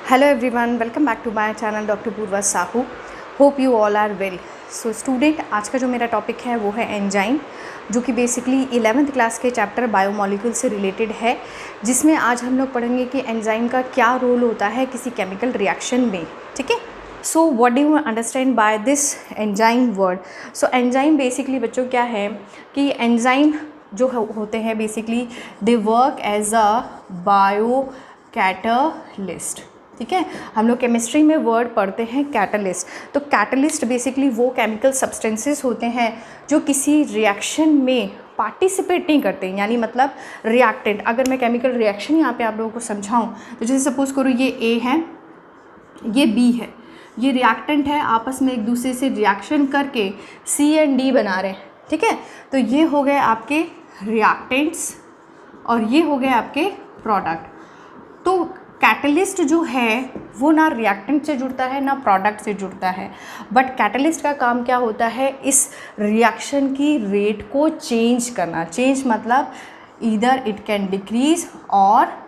Hello everyone, welcome back to my channel Dr. Purva Sahu. Hope you all are well. So student, आज का जो मेरा topic है वो है एंजाइम, जो कि बेसिकली 11th क्लास के चैप्टर बायोमोलिक्यूल से रिलेटेड है, जिसमें आज हम लोग पढ़ेंगे कि एंजाइम का क्या रोल होता है किसी केमिकल रिएक्शन में. ठीक है. So what do you understand by this enzyme word. So enzyme basically बच्चों क्या है कि एंजाइम जो होते हैं basically they work as a biocatalyst. ठीक है. हम लोग केमिस्ट्री में वर्ड पढ़ते हैं कैटलिस्ट. तो कैटलिस्ट बेसिकली वो केमिकल सब्सटेंसेस होते हैं जो किसी रिएक्शन में पार्टिसिपेट नहीं करते, यानी मतलब रिएक्टेंट. अगर मैं केमिकल रिएक्शन यहाँ पे आप लोगों को समझाऊँ तो जैसे सपोज करो ये ए है, ये बी है, ये रिएक्टेंट है, आपस में एक दूसरे से रिएक्शन करके सी एंड डी बना रहे हैं. ठीक है. तो ये हो गए आपके रिएक्टेंट्स और ये हो गए आपके प्रोडक्ट. तो कैटलिस्ट जो है वो ना रिएक्टेंट से जुड़ता है ना प्रोडक्ट से जुड़ता है, बट कैटलिस्ट का काम क्या होता है, इस रिएक्शन की रेट को चेंज करना. चेंज मतलब ईदर इट कैन डिक्रीज और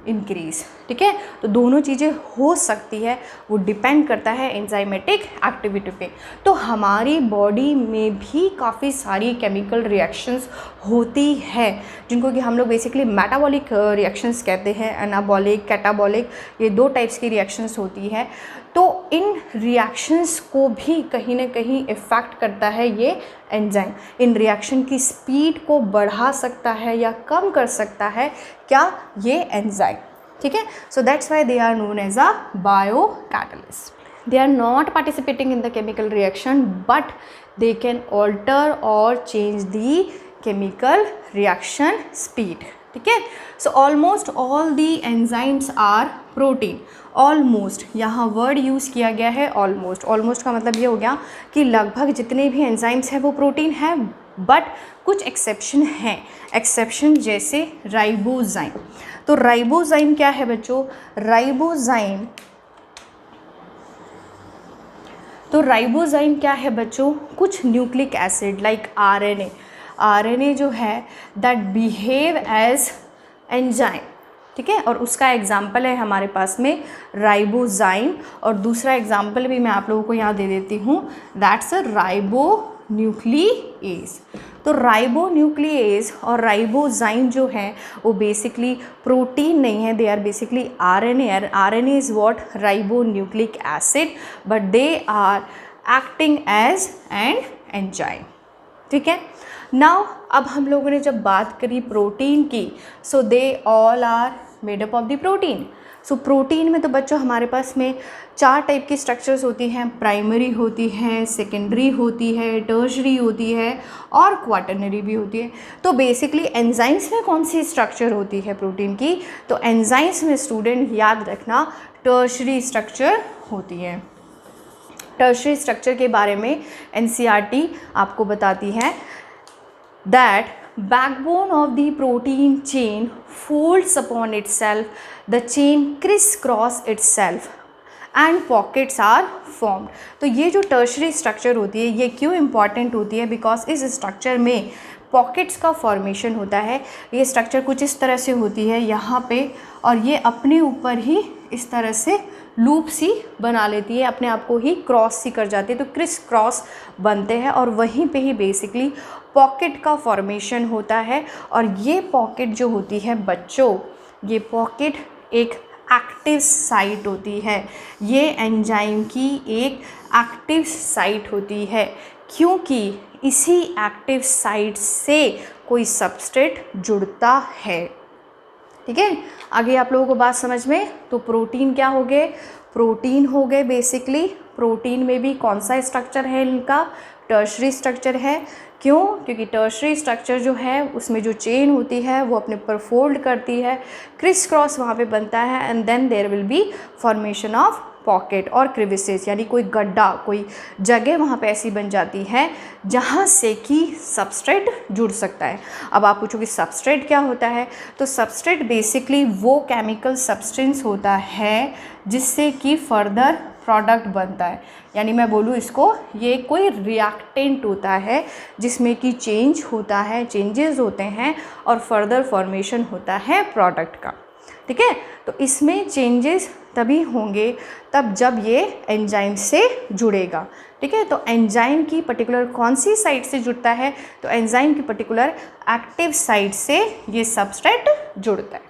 इंक्रीज. ठीक है. तो दोनों चीज़ें हो सकती है, वो डिपेंड करता है एंजाइमेटिक एक्टिविटी पे. तो हमारी बॉडी में भी काफ़ी सारी केमिकल रिएक्शंस होती है, जिनको कि हम लोग बेसिकली मेटाबॉलिक रिएक्शंस कहते हैं. एनाबॉलिक, कैटाबॉलिक, ये दो टाइप्स की रिएक्शंस होती है. तो इन रिएक्शंस को भी कहीं ना कहीं इफ़ेक्ट करता है ये एंजाइम. इन रिएक्शन की स्पीड को बढ़ा सकता है या कम कर सकता है क्या, ये एंजाइम. ठीक है. So that's why they are known as a biocatalyst. They are not participating in the chemical reaction, but they can alter or change the chemical reaction speed. ठीक है. So almost all the enzymes are protein. Almost यहाँ word use किया गया है almost. Almost का मतलब ये हो गया कि लगभग जितने भी एंजाइम्स हैं वो प्रोटीन हैं, बट कुछ एक्सेप्शन हैं. एक्सेप्शन जैसे राइबोजाइम. तो राइबोजाइम क्या है बच्चों, राइबोजाइम क्या है बच्चों, कुछ nucleic acid like RNA. RNA जो है दैट बिहेव एज एंजाइम. ठीक है. और उसका एग्जाम्पल है हमारे पास में राइबोजाइम, और दूसरा एग्जाम्पल भी मैं आप लोगों को यहाँ दे देती हूँ, दैट्स अ राइबोन्यूक्लिएज. तो राइबोन्यूक्लिएज और राइबोजाइम जो है वो बेसिकली प्रोटीन नहीं है, they are basically RNA. RNA is what, ribonucleic acid, but they are acting as an enzyme. ठीक है. नाउ अब हम लोगों ने जब बात करी प्रोटीन की, so they all are made up of the protein. So protein में तो बच्चों हमारे पास में 4 टाइप की स्ट्रक्चर्स होती हैं. प्राइमरी होती है, सेकेंडरी होती है, टर्शरी होती है और क्वाटर्नरी भी होती है. तो बेसिकली एंजाइम्स में कौन सी स्ट्रक्चर होती है प्रोटीन की, तो एंजाइम्स में स्टूडेंट याद रखना टर्शरी स्ट्रक्चर होती है. टर्शरी स्ट्रक्चर के बारे में एनसीईआरटी आपको बताती है that backbone of the protein chain folds upon itself, the chain crisscross itself and pockets are formed. तो ये जो टर्शरी स्ट्रक्चर होती है ये क्यों इम्पॉर्टेंट होती है, बिकॉज इस स्ट्रक्चर में पॉकेट्स का फॉर्मेशन होता है. ये स्ट्रक्चर कुछ इस तरह से होती है यहाँ पे, और ये अपने ऊपर ही इस तरह से लूप सी बना लेती है, अपने आप को ही क्रॉस सी कर जाती है. तो क्रिस क्रॉस बनते हैं और वहीं पे ही बेसिकली पॉकेट का फॉर्मेशन होता है. और ये पॉकेट जो होती है बच्चों, ये पॉकेट एक एक्टिव साइट होती है. ये एंजाइम की एक एक्टिव साइट होती है, क्योंकि इसी एक्टिव साइट से कोई सबस्ट्रेट जुड़ता है. ठीक है. आगे आप लोगों को बात समझ में. तो प्रोटीन क्या हो गए, प्रोटीन हो गए बेसिकली. प्रोटीन में भी कौन सा स्ट्रक्चर है इनका, टर्शरी स्ट्रक्चर है. क्यों, क्योंकि टर्शरी स्ट्रक्चर जो है उसमें जो चेन होती है वो अपने ऊपर फोल्ड करती है, क्रिस क्रॉस वहाँ पे बनता है, and then there will be formation of pocket और क्रिविसेस, यानी कोई गड्ढा, कोई जगह वहाँ पे ऐसी बन जाती है जहाँ से कि सबस्ट्रेट जुड़ सकता है. अब आप पूछोगे सबस्ट्रेट क्या होता है, तो सबस्ट्रेट बेसिकली वो केमिकल सब्सटेंस होता है जिससे कि फर्दर प्रोडक्ट बनता है. यानी मैं बोलूँ इसको, ये कोई रिएक्टेंट होता है जिसमें कि चेंज होता है, चेंजेस होते हैं और फर्दर फॉर्मेशन होता है प्रोडक्ट का. ठीक है। तो इसमें चेंजेस तभी होंगे तब जब ये एंजाइम से जुड़ेगा, ठीक है। तो एंजाइम की पर्टिकुलर कौन सी साइट से जुड़ता है, तो एंजाइम की पर्टिकुलर एक्टिव साइट से ये सबस्ट्रेट जुड़ता है।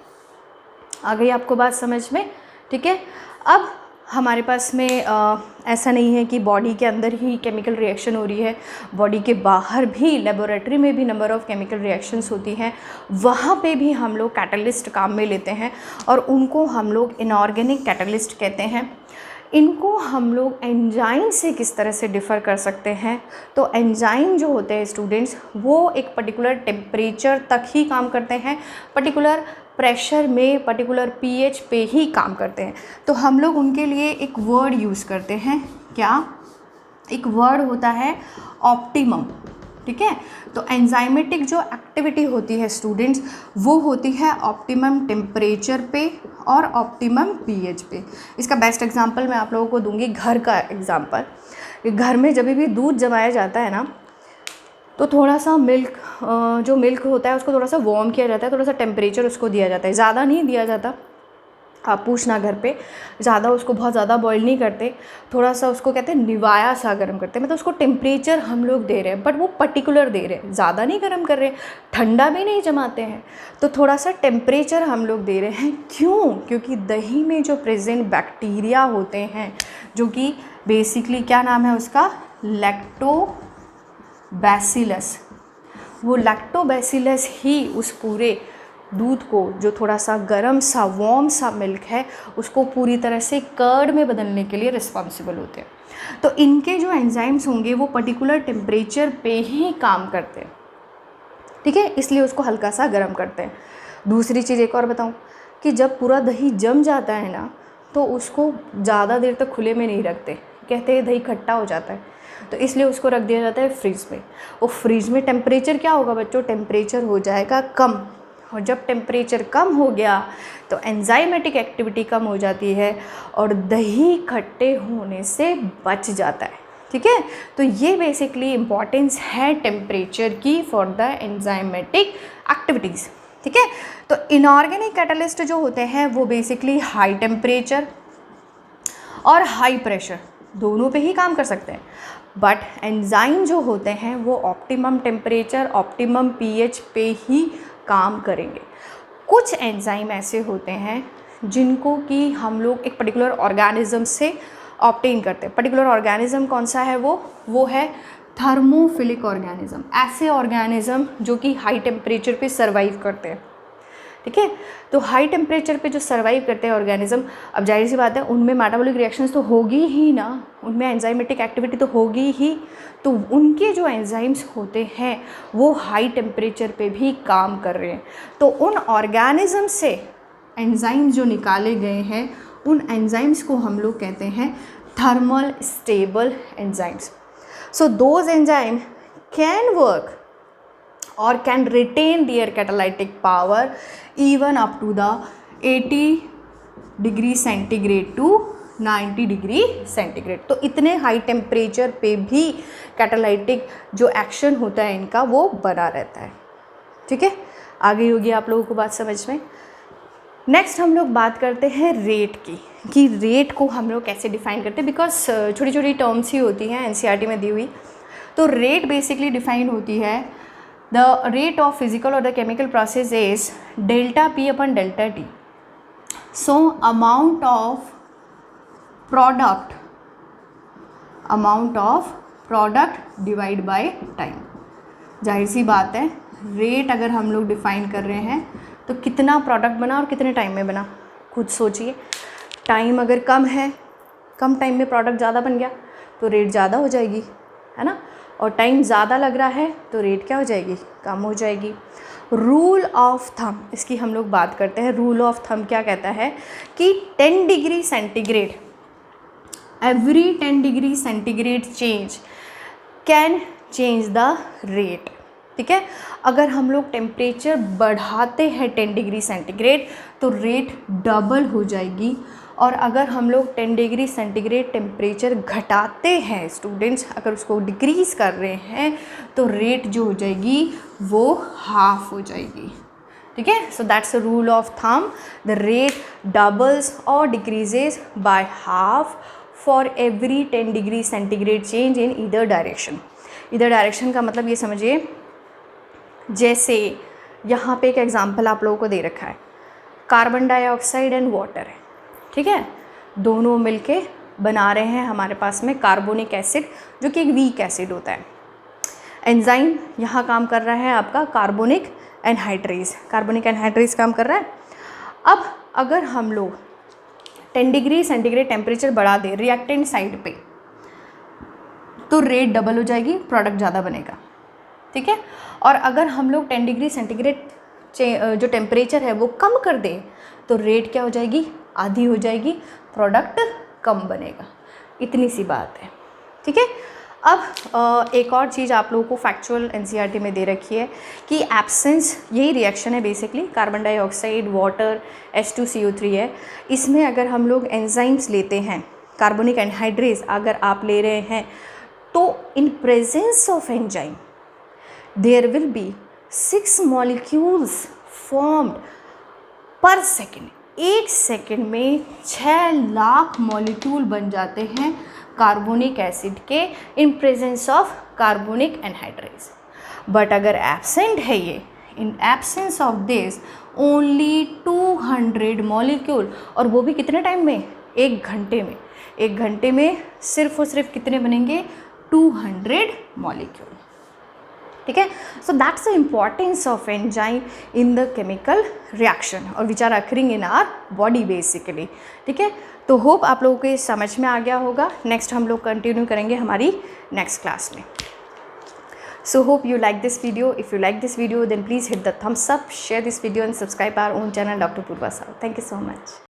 आ गई आपको बात समझ में, ठीक है। अब हमारे पास में ऐसा नहीं है कि बॉडी के अंदर ही केमिकल रिएक्शन हो रही है, बॉडी के बाहर भी लेबोरेटरी में भी नंबर ऑफ़ केमिकल रिएक्शंस होती हैं, वहाँ पे भी हम लोग कैटलिस्ट काम में लेते हैं और उनको हम लोग इनऑर्गेनिक कैटलिस्ट कहते हैं। इनको हम लोग एंजाइम से किस तरह से डिफ़र कर सकते हैं, तो एंजाइम जो होते हैं स्टूडेंट्स वो एक पर्टिकुलर टेम्परेचर तक ही काम करते हैं, पर्टिकुलर प्रेशर में, पर्टिकुलर पीएच पे ही काम करते हैं। तो हम लोग उनके लिए एक वर्ड यूज़ करते हैं, क्या, एक वर्ड होता है ऑप्टिमम, ठीक है। तो एंजाइमेटिक जो एक्टिविटी होती है स्टूडेंट्स वो होती है ऑप्टिमम टेम्परेचर पे और ऑप्टिमम पीएच पे। इसका बेस्ट एग्जांपल मैं आप लोगों को दूंगी, घर का एग्जांपल। घर में जब भी दूध जमाया जाता है ना, तो थोड़ा सा मिल्क, जो मिल्क होता है उसको थोड़ा सा वार्म किया जाता है, थोड़ा सा टेम्परेचर उसको दिया जाता है, ज़्यादा नहीं दिया जाता। आप पूछना घर पे, ज़्यादा उसको बहुत ज़्यादा बॉईल नहीं करते, थोड़ा सा उसको कहते हैं निवाया सा गर्म करते हैं, मतलब उसको टेम्परेचर हम लोग दे रहे हैं, बट वो पर्टिकुलर दे रहे हैं, ज़्यादा नहीं गर्म कर रहे हैं, ठंडा भी नहीं जमाते हैं, तो थोड़ा सा टेम्परेचर हम लोग दे रहे हैं। क्यों? क्योंकि दही में जो प्रेजेंट बैक्टीरिया होते हैं, जो कि बेसिकली क्या नाम है उसका, लैक्टोबैसिलस, वो लैक्टोबैसिलस ही उस पूरे दूध को, जो थोड़ा सा गर्म सा वार्म सा मिल्क है, उसको पूरी तरह से कर्ड में बदलने के लिए रिस्पॉन्सिबल होते हैं। तो इनके जो एंजाइम्स होंगे वो पर्टिकुलर टेम्परेचर पे ही काम करते हैं, ठीक है, इसलिए उसको हल्का सा गर्म करते हैं। दूसरी चीज़ एक और बताऊं कि जब पूरा दही जम जाता है ना, तो उसको ज़्यादा देर तक खुले में नहीं रखते, कहते हैं दही खट्टा हो जाता है, तो इसलिए उसको रख दिया जाता है फ्रिज में। और फ्रिज में टेम्परेचर क्या होगा बच्चों, टेम्परेचर हो जाएगा कम, और जब टेम्परेचर कम हो गया तो एंजाइमेटिक एक्टिविटी कम हो जाती है और दही खट्टे होने से बच जाता है, ठीक है। तो ये बेसिकली इम्पॉर्टेंस है टेम्परेचर की फॉर द एंजाइमेटिक एक्टिविटीज़, ठीक है। तो इनऑर्गेनिक कैटलिस्ट जो होते हैं वो बेसिकली हाई टेम्परेचर और हाई प्रेशर दोनों पे ही काम कर सकते हैं, बट एंजाइम जो होते हैं वो ऑप्टिमम टेम्परेचर, ऑप्टिमम पीएच पे ही काम करेंगे। कुछ एंजाइम ऐसे होते हैं जिनको कि हम लोग एक पर्टिकुलर ऑर्गेनिज्म से ऑब्टेन करते हैं। पर्टिकुलर ऑर्गेनिज्म कौन सा है, वो है थर्मोफिलिक ऑर्गेनिज्म, ऐसे ऑर्गेनिज्म जो कि हाई टेम्परेचर पे सर्वाइव करते हैं, ठीक है। तो हाई टेम्परेचर पे जो सर्वाइव करते हैं ऑर्गेनिज्म, अब जाहिर सी बात है उनमें मेटाबॉलिक रिएक्शंस तो होगी ही ना, उनमें एंजाइमेटिक एक्टिविटी तो होगी ही, तो उनके जो एंजाइम्स होते हैं वो हाई टेम्परेचर पे भी काम कर रहे हैं। तो उन ऑर्गेनिज्म से एंजाइम जो निकाले गए हैं उन एंजाइम्स को हम लोग कहते हैं thermal stable enzymes. So those enzyme can work or can retain their catalytic power even up to the 80 degree centigrade to 90 degree centigrade. तो इतने हाई टेम्परेचर पे भी कैटालाइटिक जो एक्शन होता है इनका वो बना रहता है, ठीक है। आ गई होगी आप लोगों को बात समझ में। नेक्स्ट हम लोग बात करते हैं रेट की, कि रेट को हम लोग कैसे डिफाइन करते हैं, बिकॉज छोटी छोटी टर्म्स ही होती हैं एनसीईआरटी में दी हुई। तो रेट बेसिकली डिफाइन होती है, the rate of physical or the chemical process is delta P upon delta T. So amount of product divide by time। जाहिर सी बात है रेट अगर हम लोग डिफाइन कर रहे हैं तो कितना प्रोडक्ट बना और कितने टाइम में बना, खुद सोचिए। टाइम अगर कम है, कम टाइम में प्रोडक्ट ज़्यादा बन गया तो रेट ज़्यादा हो जाएगी, है ना, और टाइम ज़्यादा लग रहा है तो रेट क्या हो जाएगी, कम हो जाएगी। रूल ऑफ थंब, इसकी हम लोग बात करते हैं। रूल ऑफ थंब क्या कहता है कि 10 degree centigrade, every 10 degree centigrade change can change the rate, ठीक है। अगर हम लोग टेम्परेचर बढ़ाते हैं 10 डिग्री सेंटीग्रेड तो रेट डबल हो जाएगी, और अगर हम लोग 10 डिग्री सेंटीग्रेड टेम्परेचर घटाते हैं स्टूडेंट्स, अगर उसको डिक्रीज़ कर रहे हैं तो रेट जो हो जाएगी वो हाफ हो जाएगी, ठीक है. So that's a rule of thumb. The rate doubles और decreases by half for every 10 degree centigrade change in either direction. Either direction का मतलब ये समझिए, जैसे यहाँ पे एक एग्जांपल आप लोगों को दे रखा है, कार्बन डाइऑक्साइड एंड वाटर है, ठीक है, दोनों मिलके बना रहे हैं हमारे पास में कार्बोनिक एसिड, जो कि एक वीक एसिड होता है. एंजाइम यहाँ काम कर रहा है आपका कार्बोनिक एनहाइड्रेज, कार्बोनिक एनहाइड्रेज काम कर रहा है. अब अगर हम लोग 10 डिग्री सेंटीग्रेड टेम्परेचर बढ़ा दें रिएक्टेंट साइड पे, तो रेट डबल हो जाएगी, प्रोडक्ट ज़्यादा बनेगा, ठीक है. और अगर हम लोग 10 डिग्री सेंटीग्रेड जो टेम्परेचर है वो कम कर दें, तो रेट क्या हो जाएगी, आधी हो जाएगी, प्रोडक्ट कम बनेगा. इतनी सी बात है, ठीक है. अब एक और चीज़ आप लोगों को फैक्चुअल एनसीईआरटी में दे रखी है कि एब्सेंस, यही रिएक्शन है basically, carbon dioxide, water, H2CO3 है. इसमें अगर हम लोग एंजाइम्स लेते हैं, कार्बोनिक एनहाइड्रेज अगर आप ले रहे हैं, तो in presence of enzyme there will be 6 molecules formed per second. एक सेकेंड में 6 लाख मॉलिक्यूल बन जाते हैं कार्बोनिक एसिड के इन presence of carbonic anhydrase. But अगर एब्सेंट है ये, in absence of this only 200 molecule, और वो भी कितने टाइम में, 1 घंटे में. 1 घंटे में सिर्फ और सिर्फ कितने बनेंगे, 200 मॉलिक्यूल, ठीक है. So that's the importance of enzyme in the chemical reaction और which are occurring in our body basically, ठीक है. तो होप आप लोगों को ये समझ में आ गया होगा. नेक्स्ट हम लोग कंटिन्यू करेंगे हमारी नेक्स्ट क्लास में. So hope you like this video. If you like this video, then please hit the thumbs up, share this video and subscribe our own channel Dr. Purva Sahu. Thank you so much.